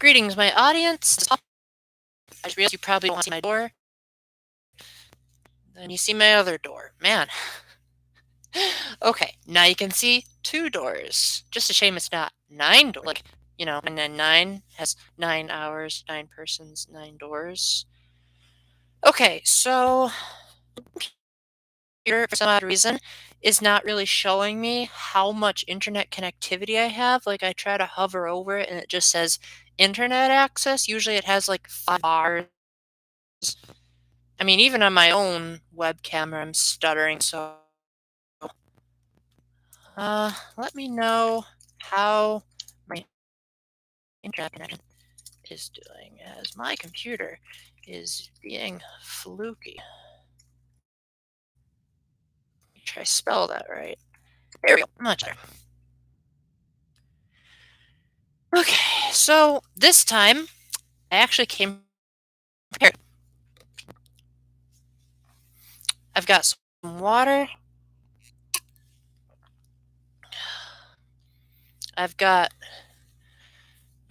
Greetings, my audience. I just realized you probably don't want to see my door. Then you see my other door. Man. Okay, now you can see two doors. Just a shame it's not nine doors. Like, and then nine has 9 hours, nine persons, nine doors. Okay, so here, for some odd reason, is not really showing me how much internet connectivity I have. Like, I try to hover over it and it just says internet access. Usually it has like 5 bars. I mean, even on my own web camera, I'm stuttering, so let me know how my internet connection is doing, as my computer is being fluky. Make sure I spell that right. There we go, much better. Okay, so this time I actually came prepared. I've got some water. I've got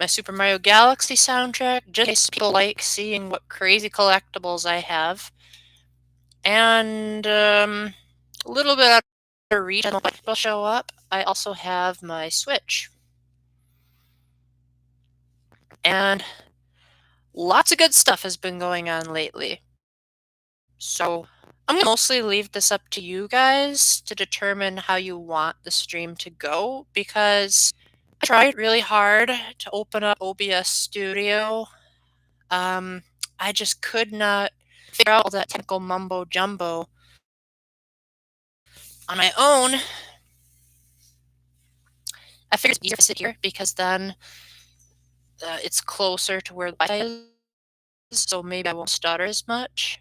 my Super Mario Galaxy soundtrack, just in case people like seeing what crazy collectibles I have. And a little bit out of reach, I don't know if people show up. I also have my Switch. And lots of good stuff has been going on lately. So I'm going to mostly leave this up to you guys to determine how you want the stream to go, because I tried really hard to open up OBS Studio. I just could not figure out all that technical mumbo jumbo on my own. I figured it's easier to sit here because then it's closer to where the Wi-Fi is, so maybe I won't stutter as much.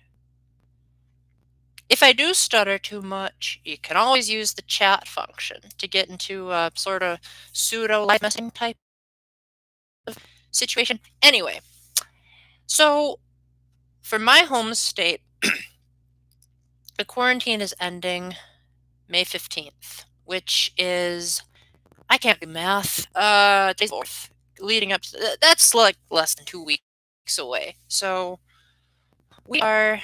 If I do stutter too much, you can always use the chat function to get into a sort of pseudo live messaging type of situation. Anyway, so for my home state, the quarantine is ending May 15th, which is, I can't do math, today's 4th, leading up to, that's like less than 2 weeks away. So we are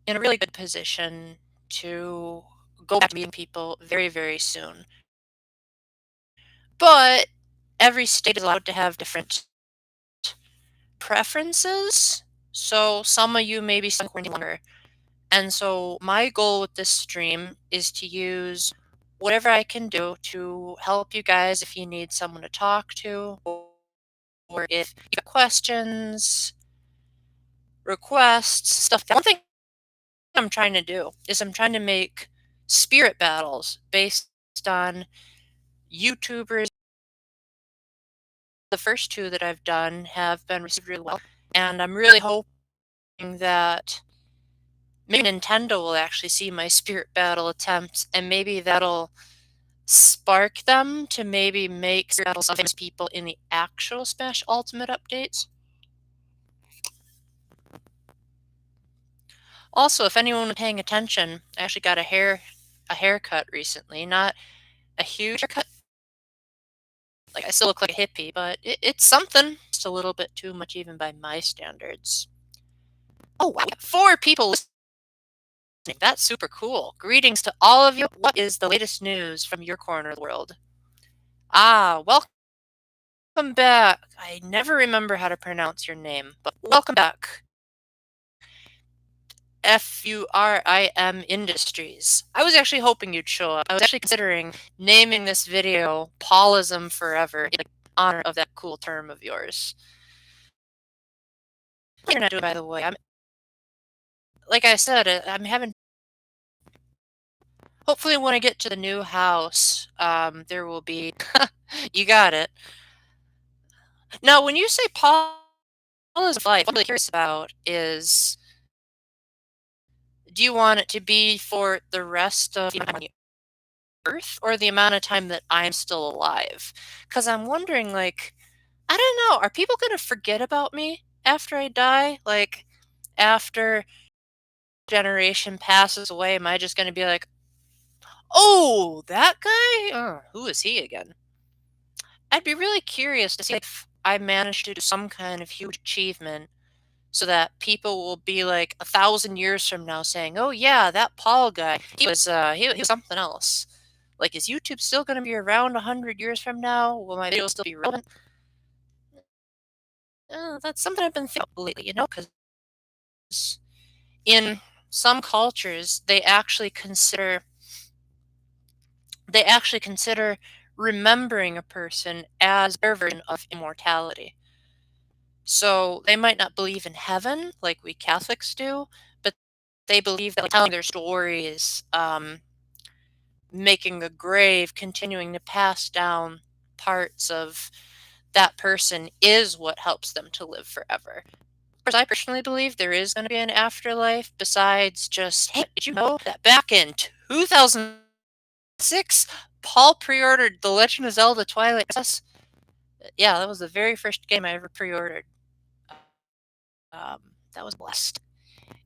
in a really good position to go back to meeting people very, very soon. But every state is allowed to have different preferences. So some of you may be stuck in quarantine longer. And so my goal with this stream is to use whatever I can do to help you guys if you need someone to talk to, or if you got questions, requests, stuff. One thing I'm trying to do is I'm trying to make spirit battles based on YouTubers. The first two that I've done have been received really well, and I'm really hoping that maybe Nintendo will actually see my spirit battle attempts, and maybe that'll spark them to maybe make spirit battles of famous people in the actual Smash Ultimate updates. Also, if anyone was paying attention, I actually got a haircut recently. Not a huge haircut. Like, I still look like a hippie, but it's something. Just a little bit too much even by my standards. Oh, wow. 4 people listening. That's super cool. Greetings to all of you. What is the latest news from your corner of the world? Welcome back. I never remember how to pronounce your name, but welcome back. FURIM Industries. I was actually hoping you'd show up. I was actually considering naming this video Paulism Forever in honor of that cool term of yours. What are you doing, by the way? Like I said, I'm having. Hopefully, when I get to the new house, there will be. You got it. Now, when you say Paul is life, what I'm really curious about is, do you want it to be for the rest of the Earth, or the amount of time that I'm still alive? Because I'm wondering, like, I don't know, are people going to forget about me after I die? Like, after generation passes away, am I just going to be like, oh, that guy? Who is he again? I'd be really curious to see, like, I managed to do some kind of huge achievement so that people will be like 1,000 years from now saying, "Oh yeah, that Paul guy, he was something else." Like, is YouTube still going to be around 100 years from now? Will my videos still be relevant? That's something I've been thinking about lately, because in some cultures they actually consider remembering a person as their version of immortality. So they might not believe in heaven like we Catholics do, but they believe that, like, telling their stories, making a grave, continuing to pass down parts of that person is what helps them to live forever. Of course, I personally believe there is going to be an afterlife besides just, hey, did you know that back in 2006, Paul pre ordered The Legend of Zelda Twilight Princess? Yeah, that was the very first game I ever pre ordered. Um, that was blessed.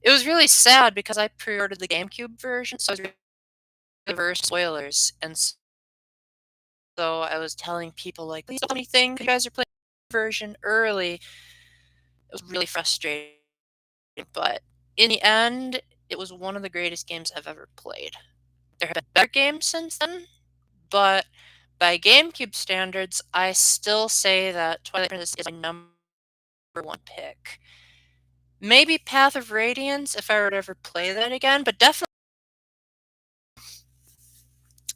It was really sad because I pre ordered the GameCube version, so I was really averse to spoilers. And so I was telling people, like, please don't tell me anything, you guys are playing the version early. It was really frustrating. But in the end, it was one of the greatest games I've ever played. There have been better games since then, but by GameCube standards, I still say that Twilight Princess is my number one pick. Maybe Path of Radiance if I were to ever play that again, but definitely.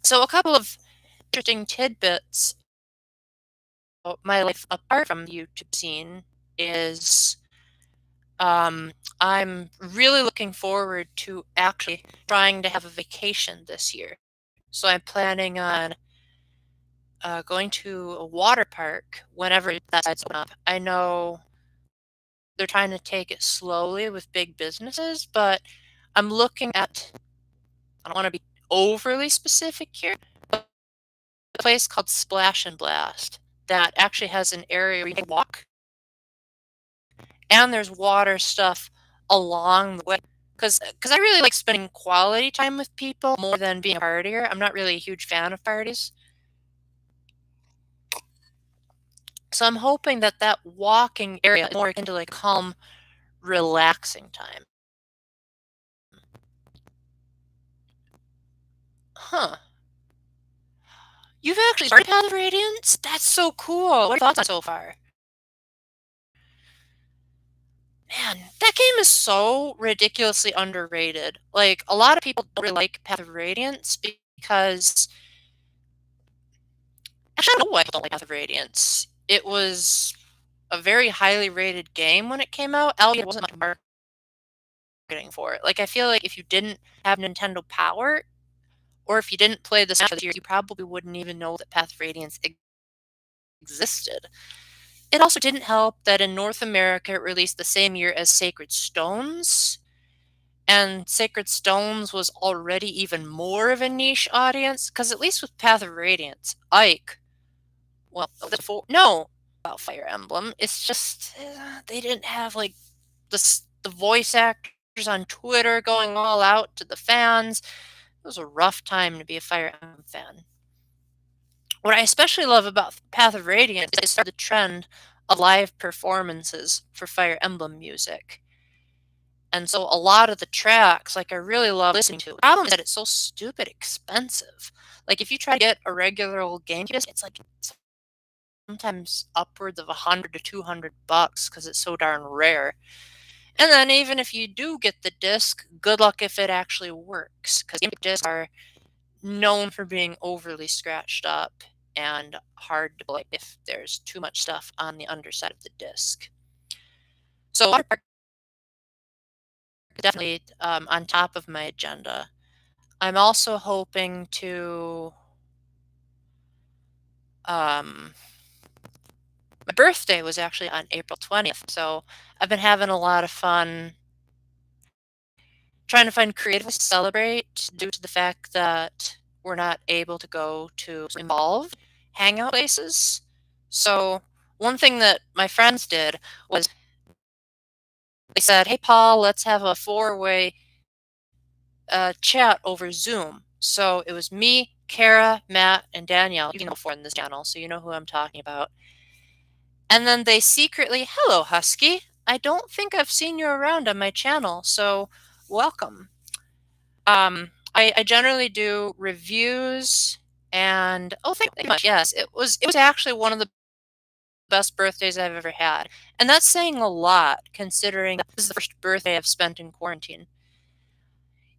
So, a couple of interesting tidbits about my life apart from the YouTube scene is I'm really looking forward to actually trying to have a vacation this year. So I'm planning on going to a water park whenever that side's open up. I know they're trying to take it slowly with big businesses, but I'm looking at, I don't want to be overly specific here, but a place called Splash and Blast that actually has an area where you can walk and there's water stuff along the way. Because I really like spending quality time with people more than being a partier. I'm not really a huge fan of parties. So I'm hoping that that walking area is more into like calm, relaxing time. Huh. You've actually started Path of Radiance? That's so cool. What are your thoughts on it so far? Man, that game is so ridiculously underrated. Like, a lot of people don't really like Path of Radiance because actually, I don't know why people don't like Path of Radiance. It was a very highly rated game when it came out, albeit it wasn't much marketing for it. Like, I feel like if you didn't have Nintendo Power, or if you didn't play the Smash series, you probably wouldn't even know that Path of Radiance existed. It also didn't help that in North America it released the same year as Sacred Stones, and Sacred Stones was already even more of a niche audience, because at least with Path of Radiance, Ike, well, no, about Fire Emblem, it's just, they didn't have, like, the voice actors on Twitter going all out to the fans. It was a rough time to be a Fire Emblem fan. What I especially love about Path of Radiance is they started the trend of live performances for Fire Emblem music. And so a lot of the tracks, like, I really love listening to. The problem is that it's so stupid expensive. Like, if you try to get a regular old game disc, it's like sometimes upwards of 100 to $200 because it's so darn rare. And then even if you do get the disc, good luck if it actually works, because game discs are known for being overly scratched up and hard to play if there's too much stuff on the underside of the disc. So water park is definitely on top of my agenda. I'm also hoping to. Um, my birthday was actually on April 20th, so I've been having a lot of fun trying to find creative ways to celebrate due to the fact that we're not able to go to involved hangout places. So one thing that my friends did was they said, "Hey Paul, let's have a four-way chat over Zoom." So it was me, Kara, Matt, and Danielle. You know, before in this channel, so you know who I'm talking about. And then they secretly, "Hello, Husky. I don't think I've seen you around on my channel, so welcome." I generally do reviews and oh, thank you much. Yes, it was actually one of the best birthdays I've ever had, and that's saying a lot considering this is the first birthday I've spent in quarantine.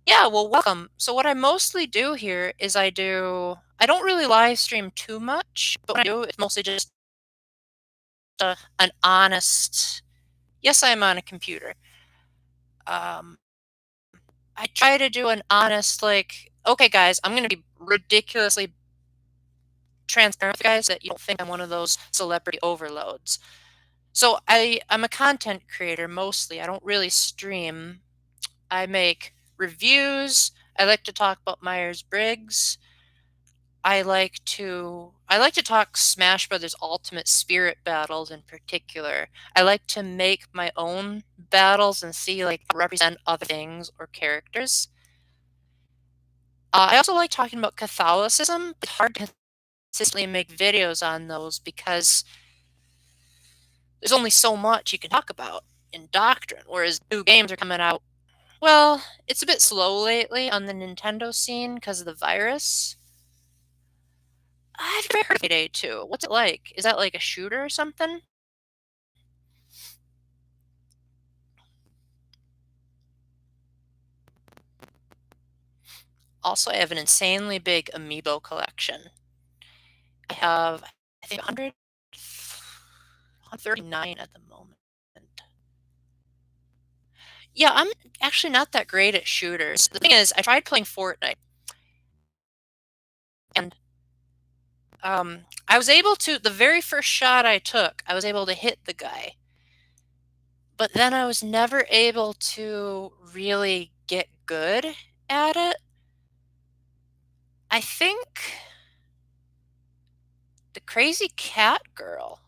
Yeah, well, welcome. So what I mostly do here is I don't really live stream too much, but when I do, it's mostly just an honest. Yes, I am on a computer. Um, I try to do an honest, like, okay, guys, I'm going to be ridiculously transparent with you guys that you don't think I'm one of those celebrity overloads. So I'm a content creator mostly. I don't really stream. I make reviews. I like to talk about Myers-Briggs. I like to talk Smash Brothers Ultimate Spirit battles in particular. I like to make my own battles and see like represent other things or characters. I also like talking about Catholicism. It's hard to consistently make videos on those because there's only so much you can talk about in doctrine, whereas new games are coming out. Well, it's a bit slow lately on the Nintendo scene because of the virus. I've never heard of Payday 2. What's it like? Is that like a shooter or something? Also, I have an insanely big amiibo collection. I have, I think, 139 at the moment. Yeah, I'm actually not that great at shooters. The thing is, I tried playing Fortnite, and I was able to, the very first shot I took, I was able to hit the guy. But then I was never able to really get good at it. I think the crazy cat girl.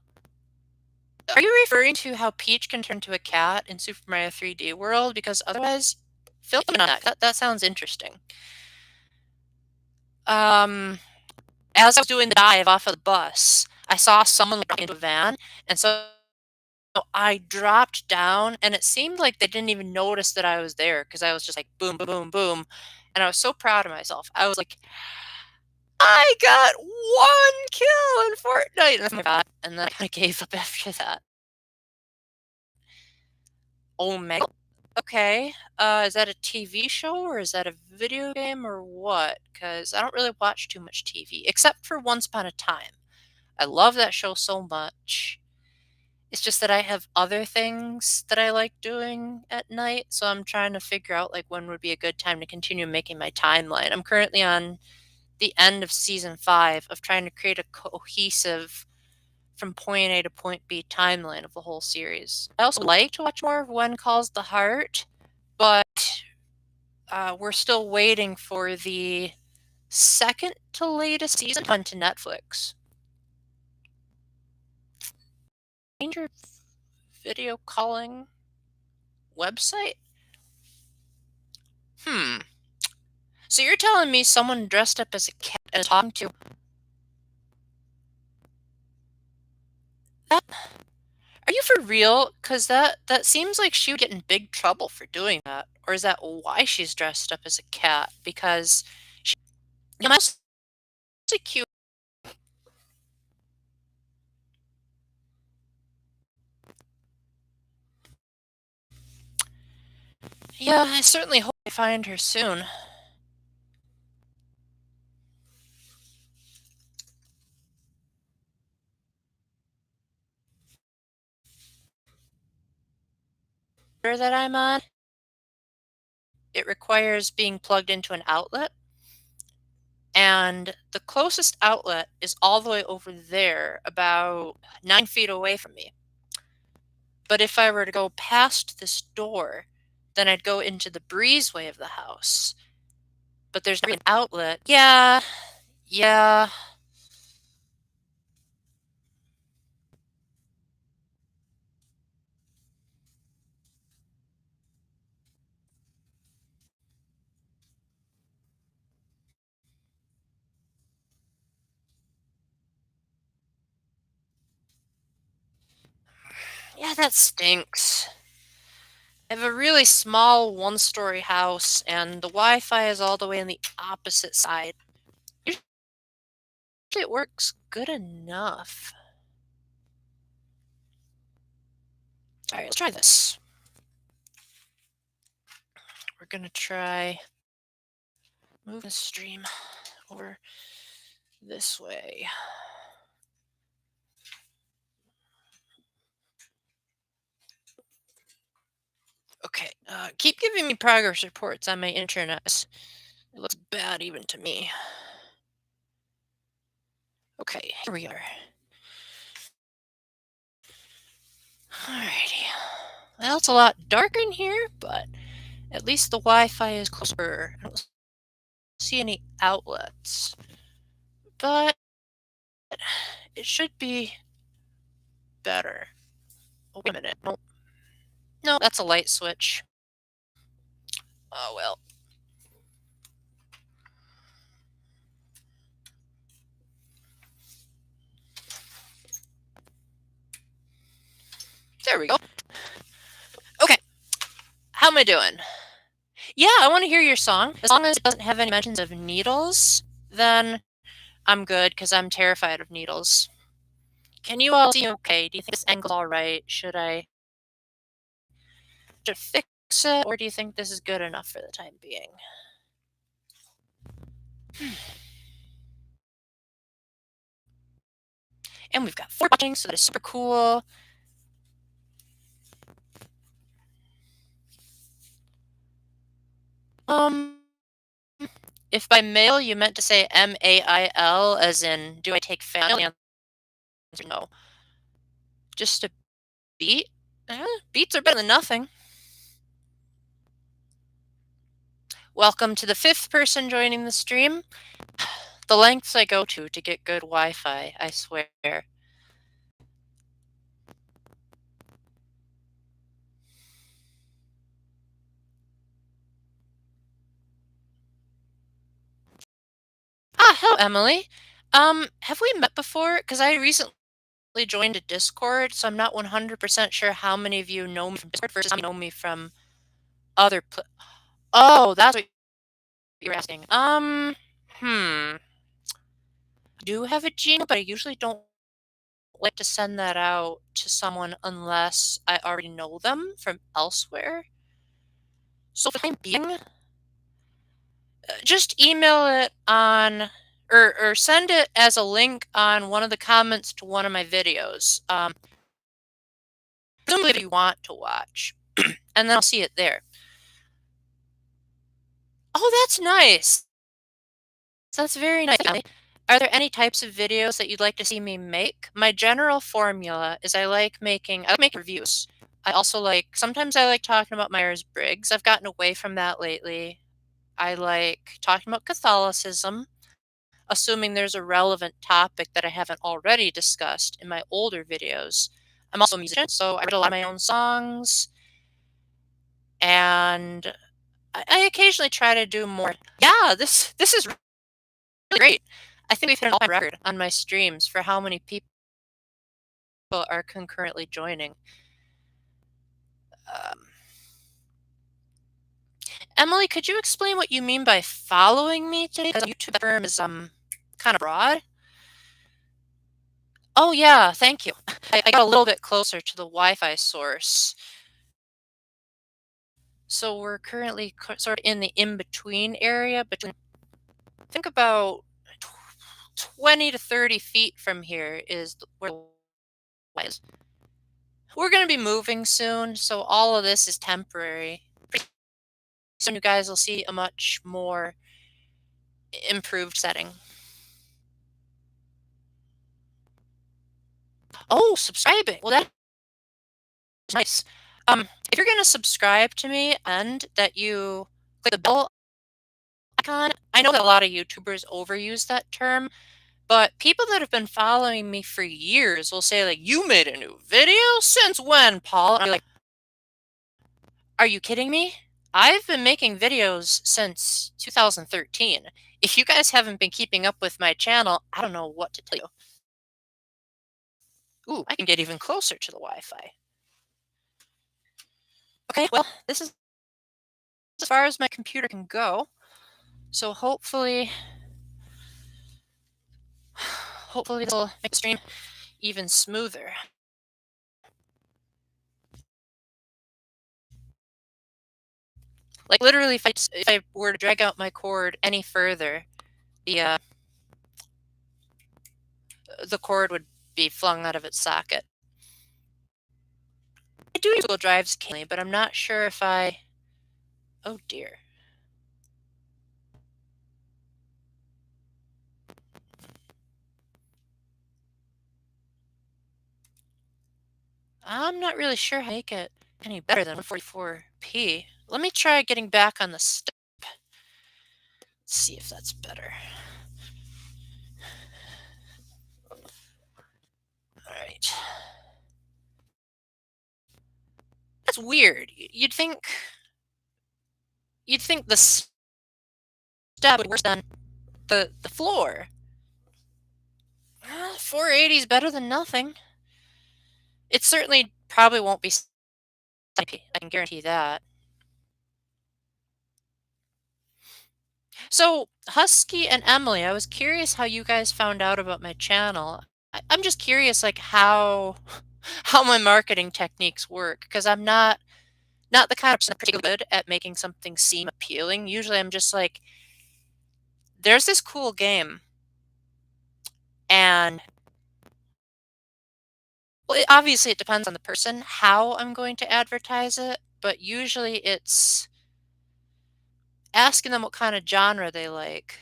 Are you referring to how Peach can turn to a cat in Super Mario 3D World? Because otherwise, fill me in on that. That sounds interesting. Um, as I was doing the dive off of the bus, I saw someone like into a van, and so I dropped down, and it seemed like they didn't even notice that I was there because I was just like boom, boom, boom, boom, and I was so proud of myself. I was like, I got one kill in Fortnite, and that's my god. And then I kind of gave up after that. Omega. Okay. Is that a TV show or is that a video game or what? Because I don't really watch too much TV, except for Once Upon a Time. I love that show so much. It's just that I have other things that I like doing at night, so I'm trying to figure out like when would be a good time to continue making my timeline. I'm currently on the end of season 5 of trying to create a cohesive from point A to point B timeline of the whole series. I also like to watch more of When Calls the Heart, but we're still waiting for the second to latest season to come to Netflix. Stranger video calling website? Hmm. So you're telling me someone dressed up as a cat and talking to that? Are you for real? Because that seems like she would get in big trouble for doing that. Or is that why she's dressed up as a cat? Because she mostly cute. Yeah, I certainly hope I find her soon. That I'm on, it requires being plugged into an outlet, and the closest outlet is all the way over there, about 9 feet away from me. But if I were to go past this door, then I'd go into the breezeway of the house. But there's an outlet. Yeah, yeah. Ah, that stinks. I have a really small one-story house, and the Wi-Fi is all the way on the opposite side. Usually it works good enough. All right, let's try this. We're gonna try move the stream over this way. Okay, keep giving me progress reports on my internet. It looks bad even to me. Okay, here we are. Alrighty. Well, it's a lot darker in here, but at least the Wi-Fi is closer. I don't see any outlets, but it should be better. Oh, wait a minute. No, no, that's a light switch. Oh well. There we go. Okay, how am I doing? Yeah, I want to hear your song. As long as it doesn't have any mentions of needles, then I'm good because I'm terrified of needles. Can you all see okay? Do you think this angle's all right? Should fix it, or do you think this is good enough for the time being? And we've got 4 watching, so that is super cool. If by mail you meant to say M-A-I-L, as in, do I take fail? The answer no. Just a beat? Beats are better than nothing. Welcome to the 5th person joining the stream. The lengths I go to get good Wi-Fi, I swear. Ah, hello, Emily. Have we met before? Because I recently joined a Discord, so I'm not 100% sure how many of you know me from Discord versus how many know me from other Oh, that's what you're asking. I do have a Gmail, but I usually don't like to send that out to someone unless I already know them from elsewhere. So for the time being, just email it on or send it as a link on one of the comments to one of my videos. Presumably if you want to watch, and then I'll see it there. Oh, that's nice. That's very nice. Are there any types of videos that you'd like to see me make? My general formula is I like making reviews. I also sometimes I like talking about Myers-Briggs. I've gotten away from that lately. I like talking about Catholicism, assuming there's a relevant topic that I haven't already discussed in my older videos. I'm also a musician, so I write a lot of my own songs, and I occasionally try to do more. Yeah, this is really great. I think we've hit an all-time record on my streams for how many people are concurrently joining. Um, Emily, could you explain what you mean by following me today? Because YouTube term is kind of broad. Oh yeah, thank you. I got a little bit closer to the Wi-Fi source. So we're currently sort of in the in-between area between, think about 20 to 30 feet from here is where the Wi-Fi is. We're going to be moving soon, so all of this is temporary. Pretty soon you guys will see a much more improved setting. Oh, subscribing. Well, that's nice. If you're going to subscribe to me and that you click the bell icon, I know that a lot of YouTubers overuse that term, but people that have been following me for years will say, like, you made a new video? Since when, Paul? And I'm like, are you kidding me? I've been making videos since 2013. If you guys haven't been keeping up with my channel, I don't know what to tell you. Ooh, I can get even closer to the Wi-Fi. Okay, well, this is as far as my computer can go. So hopefully this will make the stream even smoother. Like literally, if I were to drag out my cord any further, the uh, the cord would be flung out of its socket. I do use Google Drives occasionally, but I'm not sure if I. Oh dear. I'm not really sure how to make it any better than 144p. Let me try getting back on the step. See if that's better. All right. That's weird. You'd think the step would be worse than the floor. 480 is better than nothing. It certainly probably won't be. I can guarantee that. So, Husky and Emily, I was curious how you guys found out about my channel. I'm just curious, like how how my marketing techniques work, because I'm not the kind of person that's particularly good at making something seem appealing. Usually, I'm just like, there's this cool game, and well, obviously it depends on the person how I'm going to advertise it, but usually it's asking them what kind of genre they like.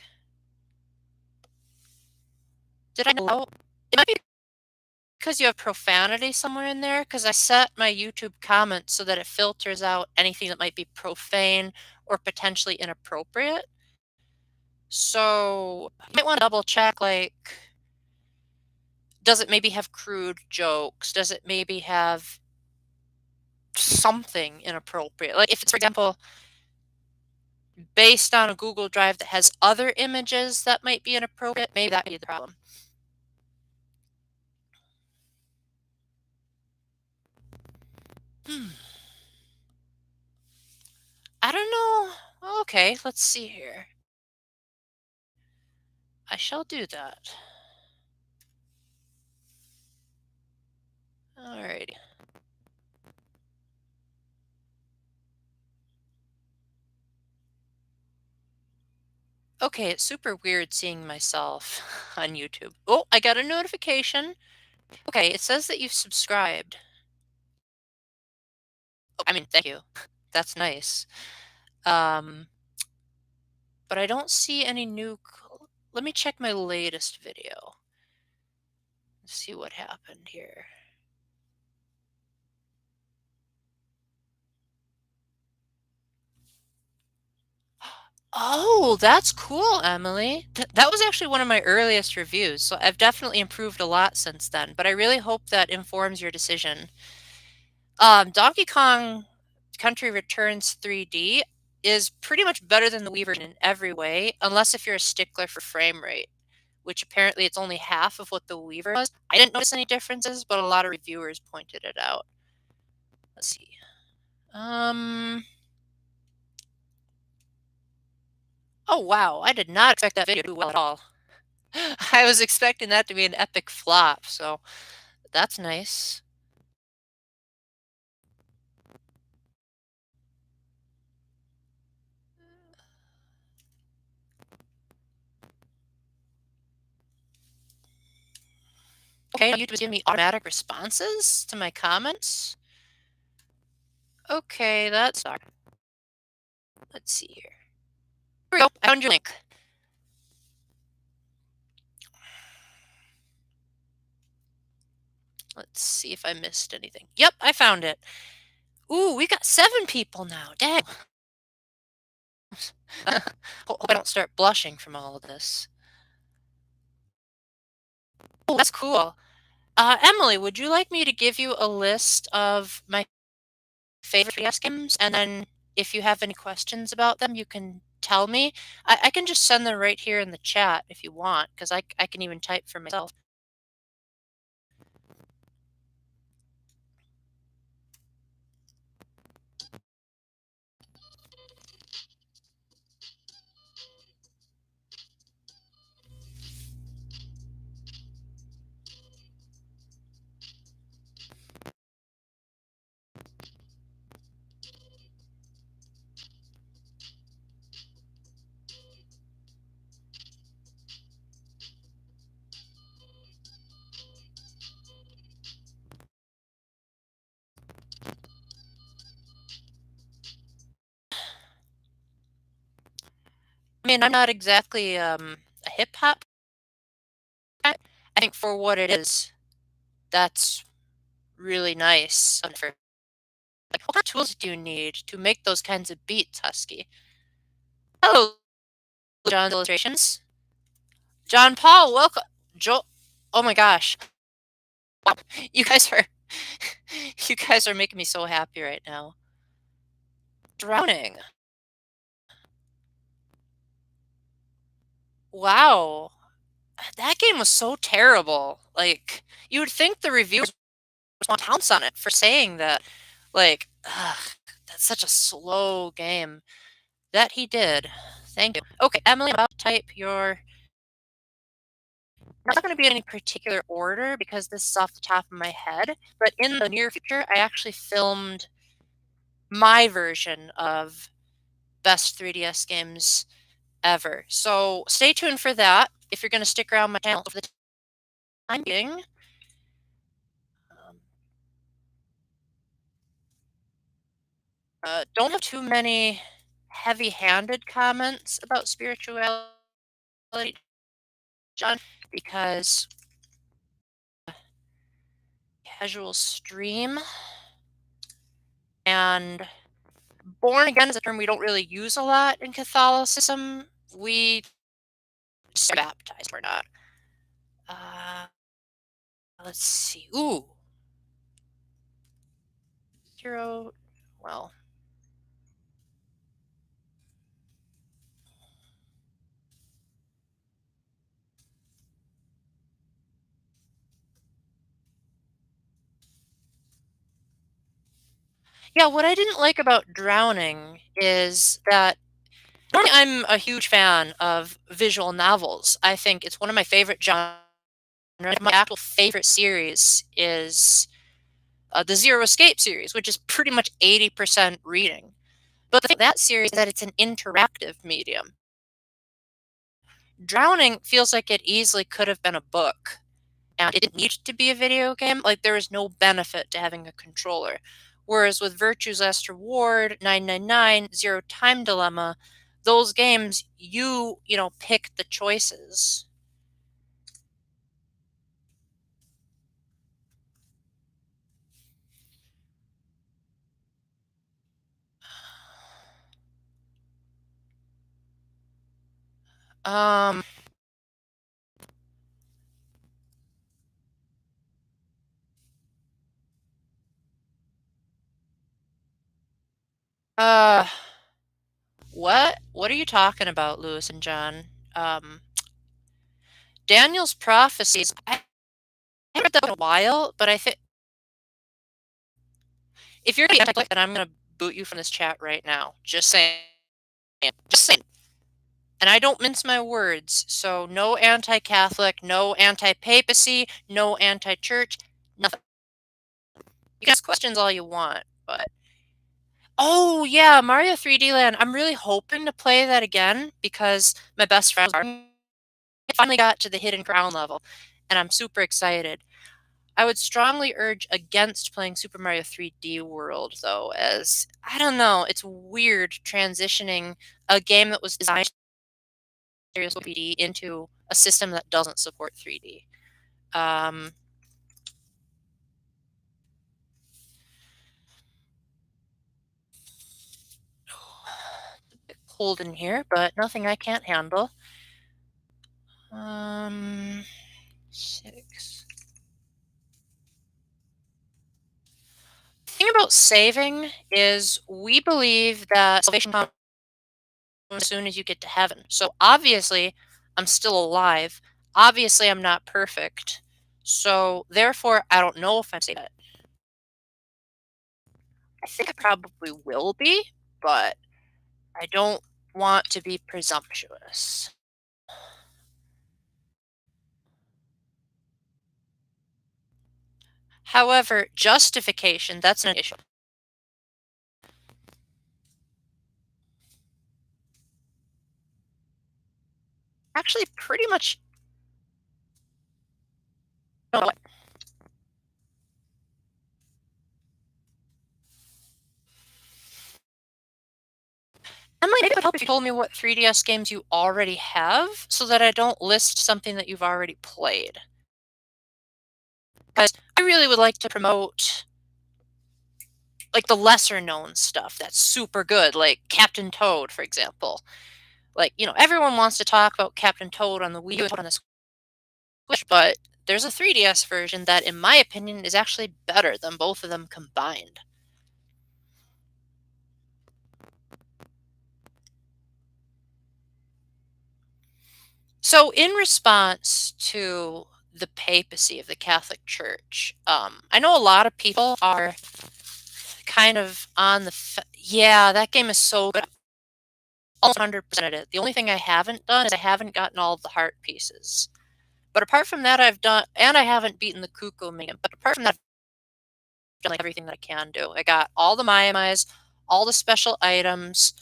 Did I know? It might be because you have profanity somewhere in there, because I set my YouTube comments so that it filters out anything that might be profane or potentially inappropriate. So you might want to double check, like, does it maybe have crude jokes? Does it maybe have something inappropriate? Like if it's, for example, based on a Google Drive that has other images that might be inappropriate, maybe that would be the problem. Hmm. I don't know. Okay, let's see here. I shall do that. Alrighty. Okay, it's super weird seeing myself on YouTube. Oh, I got a notification. Okay, it says that you've subscribed. Oh, I mean, thank you. That's nice. Um, but I don't see any new. Let me check my latest video. See what happened here. Oh, that's cool, Emily. That was actually one of my earliest reviews, so I've definitely improved a lot since then, but I really hope that informs your decision. Donkey Kong Country Returns 3D is pretty much better than the Wii version in every way, unless if you're a stickler for frame rate, which apparently it's only half of what the Wii version was. I didn't notice any differences, but a lot of reviewers pointed it out. Let's see. Oh wow, I did not expect that video to do well at all. I was expecting that to be an epic flop, so that's nice. Okay, YouTube is giving me automatic responses to my comments. Okay, that's not. Let's see here. Here we go. I found your link. Let's see if I missed anything. Yep, I found it. Ooh, we got 7 people now. Dang. Hope I don't start blushing from all of this. Oh, that's cool. Emily, would you like me to give you a list of my favorite 3DS games? And then if you have any questions about them, you can tell me. I can just send them right here in the chat if you want, because I can even type for myself. mean, I'm not exactly a hip hop guy. I think for what it is, that's really nice. Like, what kind of tools do you need to make those kinds of beats, Husky? Hello, John's Illustrations. John Paul, welcome. Joel. Oh my gosh. Wow. You guys are you guys are making me so happy right now. Drowning. Wow. That game was so terrible. Like, you would think the reviewers would want to pounce on it for saying that. Like, ugh, that's such a slow game. That he did. Thank you. Okay, Emily, I'm about to type your. It's not going to be in any particular order because this is off the top of my head, but in the near future, I actually filmed my version of best 3DS games ever. So stay tuned for that if you're going to stick around my channel for the time being. Don't have too many heavy-handed comments about spirituality, John, because casual stream and born again is a term we don't really use a lot in Catholicism. We baptized, we're not. Uh, let's see. Ooh. Hero. Well. Yeah, what I didn't like about Drowning is that normally I'm a huge fan of visual novels. I think it's one of my favorite genres. My actual favorite series is the Zero Escape series, which is pretty much 80% reading. But the thing with that series is that it's an interactive medium. Drowning feels like it easily could have been a book, and it didn't need to be a video game. Like, there is no benefit to having a controller. Whereas with Virtue's Last Reward, 999, Zero Time Dilemma, those games, you pick the choices. Um, uh, what? What are you talking about, Lewis and John? Um, Daniel's Prophecies. I haven't read that in a while, but I think if you're anti-Catholic, then I'm going to boot you from this chat right now. Just saying. Just saying. And I don't mince my words. So no anti-Catholic, no anti-papacy, no anti-church, nothing. You can ask questions all you want, but oh yeah, Mario 3D Land. I'm really hoping to play that again because my best friend finally got to the hidden crown level, and I'm super excited. I would strongly urge against playing Super Mario 3D World, though, as I don't know, it's weird transitioning a game that was designed for 3D into a system that doesn't support 3D. Um, it's a bit cold in here, but nothing I can't handle. 6. The thing about saving is we believe that salvation comes as soon as you get to heaven. So obviously, I'm still alive. Obviously, I'm not perfect. So therefore, I don't know if I'm saved yet. I think I probably will be, but I don't want to be presumptuous. However, justification, that's an issue. Actually, pretty much. No, Emily, maybe it would help if you told me what 3DS games you already have so that I don't list something that you've already played. Because I really would like to promote like the lesser known stuff that's super good, like Captain Toad, for example. Like, everyone wants to talk about Captain Toad on the Wii U and on the Switch, but there's a 3DS version that, in my opinion, is actually better than both of them combined. So, in response to the papacy of the Catholic Church, I know a lot of people are kind of on the yeah, that game is so good. Almost 100% it. The only thing I haven't done is I haven't gotten all of the heart pieces. But apart from that, I've done, and I haven't beaten the Cuckoo Minion. But apart from that, I've done like everything that I can do. I got all the Maiamais, all the special items,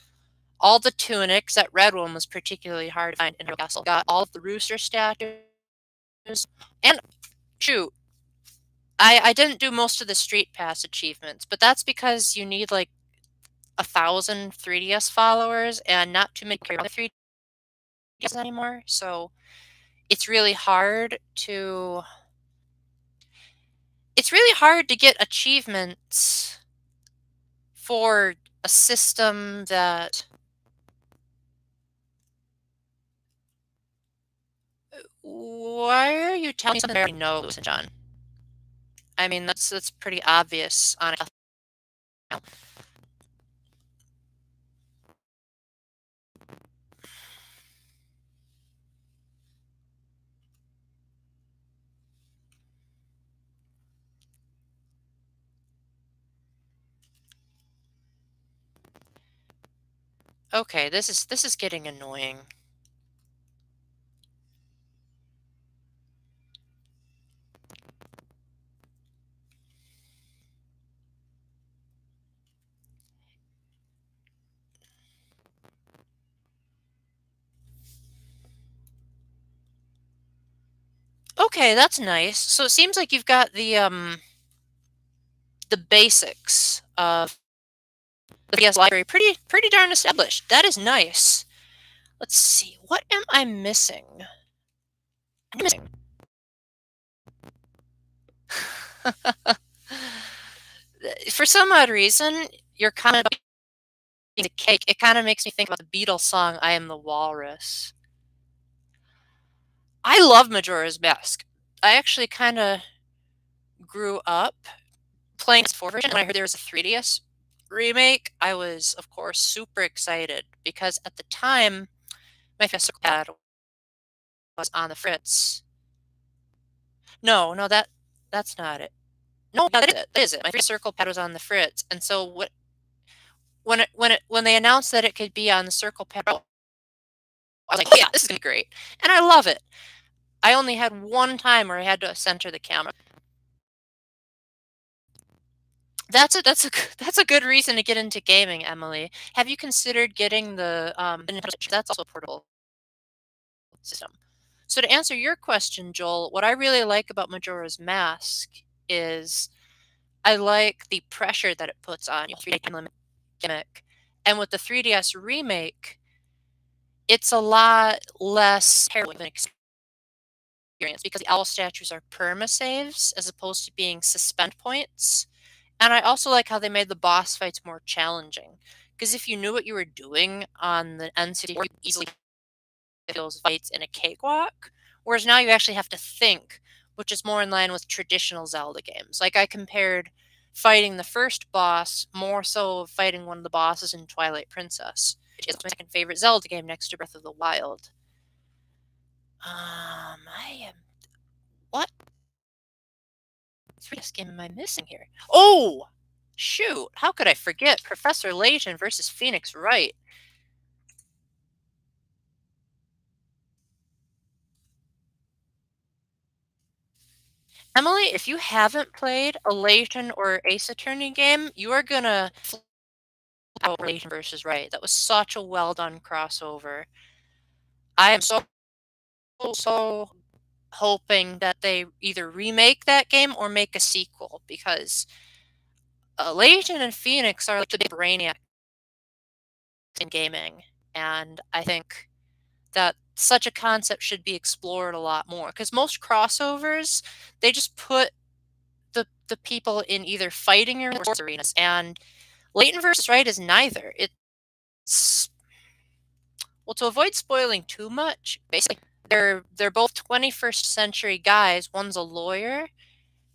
all the tunics. That red one was particularly hard to find in Hyrule Castle. Got all of the rooster statues, and shoot, I didn't do most of the Street Pass achievements, but that's because you need like 1,000 3DS followers, and not too many carry 3DS anymore. So it's really hard to get achievements for a system that why are you telling me something I already know, Lewis and John? I mean, that's pretty obvious on a okay, this is getting annoying. Okay, that's nice. So it seems like you've got the basics of the PS library pretty darn established. That is nice. Let's see. What am I missing? I'm missing. For some odd reason, your comment about eating the cake, it kind of makes me think about the Beatles song "I Am the Walrus." I love Majora's Mask. I actually kind of grew up playing this 4 version. When I heard there was a 3DS remake, I was, of course, super excited because at the time, my physical pad was on the fritz. No, no, that's not it. No, that is it. That is it. My circle pad was on the fritz, and so when they announced that it could be on the circle pad, I was like, oh, yeah, this is gonna be great, and I love it. I only had one time where I had to center the camera. That's a good reason to get into gaming, Emily. Have you considered getting the Nintendo Switch? That's also a portable system. So to answer your question, Joel, what I really like about Majora's Mask is I like the pressure that it puts on you, 3D time limit gimmick. And with the 3DS remake, it's a lot less terrible of an experience because the owl statues are perma saves as opposed to being suspend points. And I also like how they made the boss fights more challenging. Because if you knew what you were doing on the N64, you easily those fights in a cakewalk. Whereas now you actually have to think, which is more in line with traditional Zelda games. Like I compared fighting the first boss more so of fighting one of the bosses in Twilight Princess, which is my second favorite Zelda game next to Breath of the Wild. I am what 3DS game am I missing here? Oh, shoot! How could I forget Professor Layton versus Phoenix Wright? Emily, if you haven't played a Layton or Ace Attorney game, you are gonna out Layton versus Wright. That was such a well done crossover. I am so hoping that they either remake that game or make a sequel because Layton and Phoenix are like the big brainiacs in gaming, and I think that such a concept should be explored a lot more. Because most crossovers, they just put the people in either fighting or sports arenas, and Leighton versus Wright is neither. It's well, to avoid spoiling too much, basically they're both 21st century guys. One's a lawyer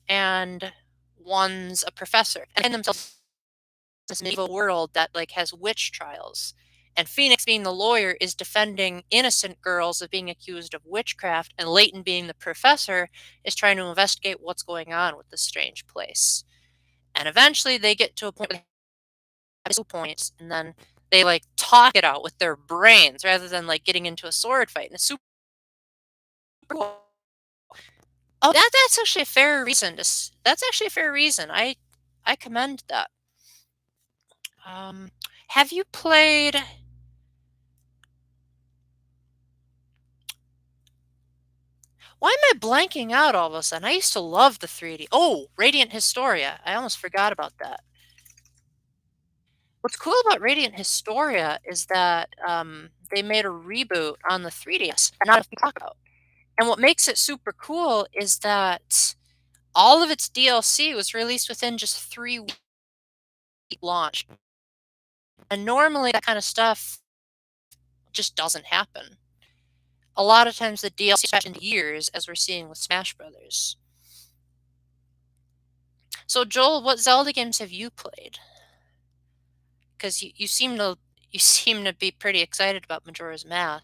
and one's a professor, and find themselves in this medieval world that like has witch trials. And Phoenix, being the lawyer, is defending innocent girls of being accused of witchcraft, and Leighton, being the professor, is trying to investigate what's going on with this strange place. And eventually, they get to a point where they have 2 points, and then they like talk it out with their brains rather than like getting into a sword fight. And it's super cool. Oh, that's actually a fair reason. That's actually a fair reason. I commend that. Um, have you played? Why am I blanking out all of a sudden? I used to love the 3D. Oh, Radiant Historia. I almost forgot about that. What's cool about Radiant Historia is that they made a reboot on the 3DS, and not enough people talk about. And what makes it super cool is that all of its DLC was released within just 3 week launch. And normally that kind of stuff just doesn't happen. A lot of times the DLC stretch into years, as we're seeing with Smash Brothers. So Joel, what Zelda games have you played? Because you seem to be pretty excited about Majora's Mask.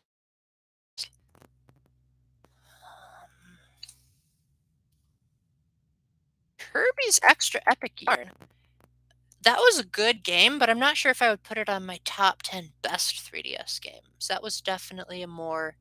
Kirby's Extra Epic Yarn. That was a good game, but I'm not sure if I would put it on my top 10 best 3DS games. That was definitely a more